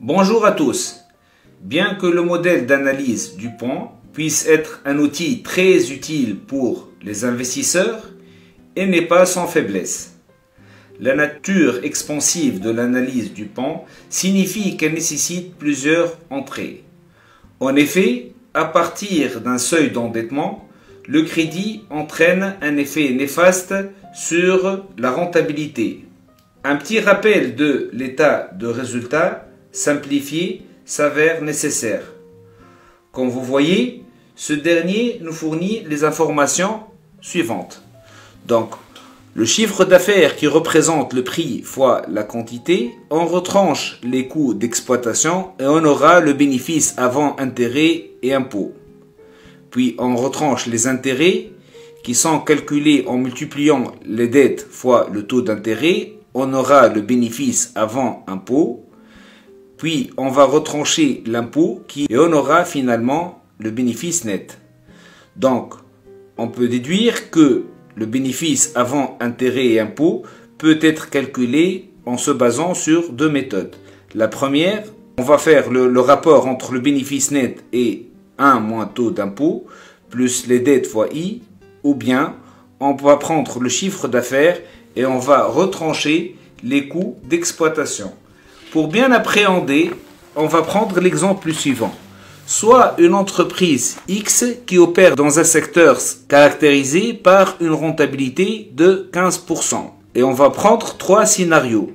Bonjour à tous. Bien que le modèle d'analyse Dupont puisse être un outil très utile pour les investisseurs, il n'est pas sans faiblesse. La nature expansive de l'analyse Dupont signifie qu'elle nécessite plusieurs entrées. En effet, à partir d'un seuil d'endettement, le crédit entraîne un effet néfaste sur la rentabilité. Un petit rappel de l'état de résultat simplifié s'avère nécessaire. Comme vous voyez, ce dernier nous fournit les informations suivantes. Donc, le chiffre d'affaires qui représente le prix fois la quantité, on retranche les coûts d'exploitation et on aura le bénéfice avant intérêts et impôts. Puis on retranche les intérêts qui sont calculés en multipliant les dettes fois le taux d'intérêt, on aura le bénéfice avant impôt. Puis on va retrancher l'impôt et on aura finalement le bénéfice net. Donc on peut déduire que le bénéfice avant intérêt et impôt peut être calculé en se basant sur deux méthodes. La première, on va faire le rapport entre le bénéfice net et 1 moins taux d'impôt, plus les dettes fois I, ou bien on va prendre le chiffre d'affaires et on va retrancher les coûts d'exploitation. Pour bien appréhender, on va prendre l'exemple suivant. Soit une entreprise X qui opère dans un secteur caractérisé par une rentabilité de 15%. Et on va prendre trois scénarios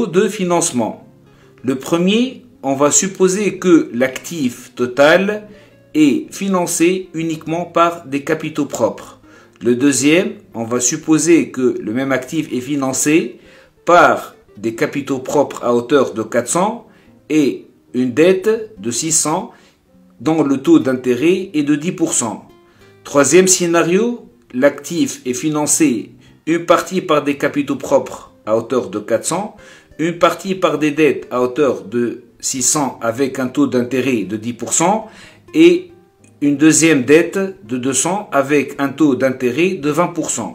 de financement. Le premier, on va supposer que l'actif total est financé uniquement par des capitaux propres. Le deuxième, on va supposer que le même actif est financé par des capitaux propres à hauteur de 400 et une dette de 600 dont le taux d'intérêt est de 10%. Troisième scénario, l'actif est financé une partie par des capitaux propres à hauteur de 400, une partie par des dettes à hauteur de 600 avec un taux d'intérêt de 10% et une deuxième dette de 200 avec un taux d'intérêt de 20%.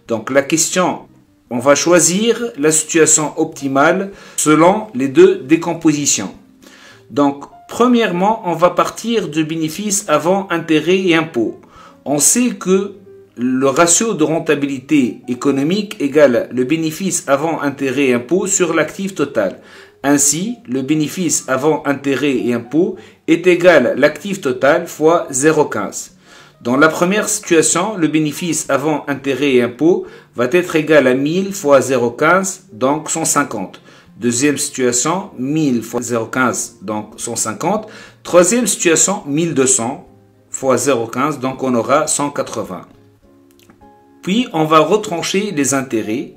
Donc la question, on va choisir la situation optimale selon les deux décompositions. Donc, premièrement, on va partir du bénéfice avant intérêt et impôt. On sait que le ratio de rentabilité économique égale le bénéfice avant intérêt et impôt sur l'actif total. Ainsi, le bénéfice avant intérêt et impôt est égal à l'actif total fois 0,15. Dans la première situation, le bénéfice avant intérêt et impôt va être égal à 1000 fois 0,15, donc 150. Deuxième situation, 1000 fois 0,15, donc 150. Troisième situation, 1200 fois 0,15, donc on aura 180. Puis, on va retrancher les intérêts.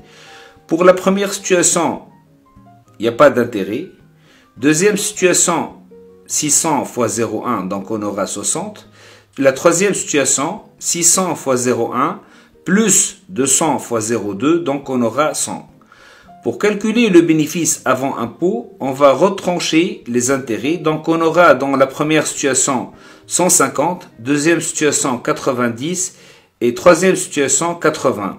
Pour la première situation, il n'y a pas d'intérêt. Deuxième situation, 600 fois 0,1, donc on aura 60. La troisième situation, 600 fois 0,1 plus 200 fois 0,2, donc on aura 100. Pour calculer le bénéfice avant impôt, on va retrancher les intérêts. Donc on aura dans la première situation 150, deuxième situation 90 et troisième situation 80.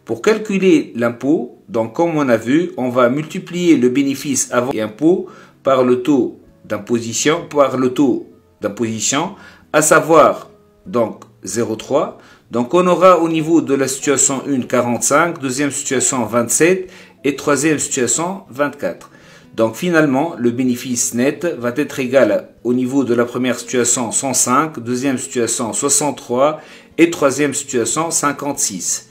Pour calculer l'impôt, donc comme on a vu, on va multiplier le bénéfice avant et impôt par le taux d'imposition, à savoir donc 0,3. Donc on aura au niveau de la situation 1 45, deuxième situation 27 et troisième situation 24. Donc finalement le bénéfice net va être égal au niveau de la première situation 105, deuxième situation 63 et troisième situation 56.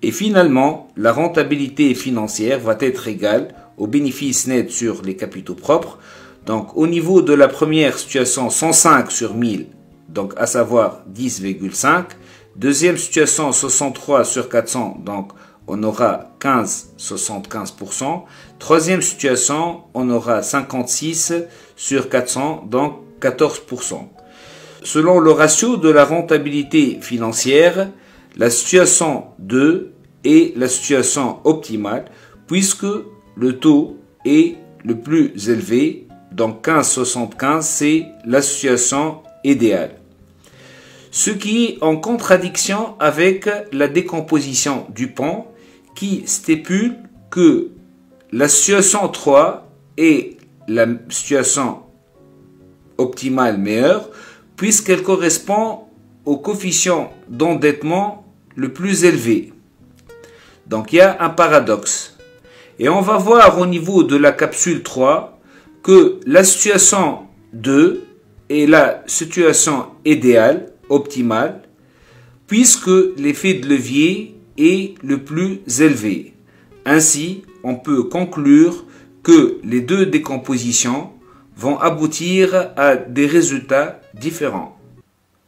Et finalement la rentabilité financière va être égale au bénéfice net sur les capitaux propres. Donc au niveau de la première situation 105 sur 1000, donc à savoir 10,5. Deuxième situation 63 sur 400, donc on aura 15,75%. Troisième situation, on aura 56 sur 400, donc 14%. Selon le ratio de la rentabilité financière, la situation 2 est la situation optimale puisque le taux est le plus élevé, donc 15,75 c'est la situation idéale. Ce qui est en contradiction avec la décomposition Dupont qui stipule que la situation 3 est la situation optimale meilleure puisqu'elle correspond au coefficient d'endettement le plus élevé. Donc il y a un paradoxe. Et on va voir au niveau de la capsule 3 que la situation 2 est la situation idéale, optimale, puisque l'effet de levier est le plus élevé. Ainsi, on peut conclure que les deux décompositions vont aboutir à des résultats différents.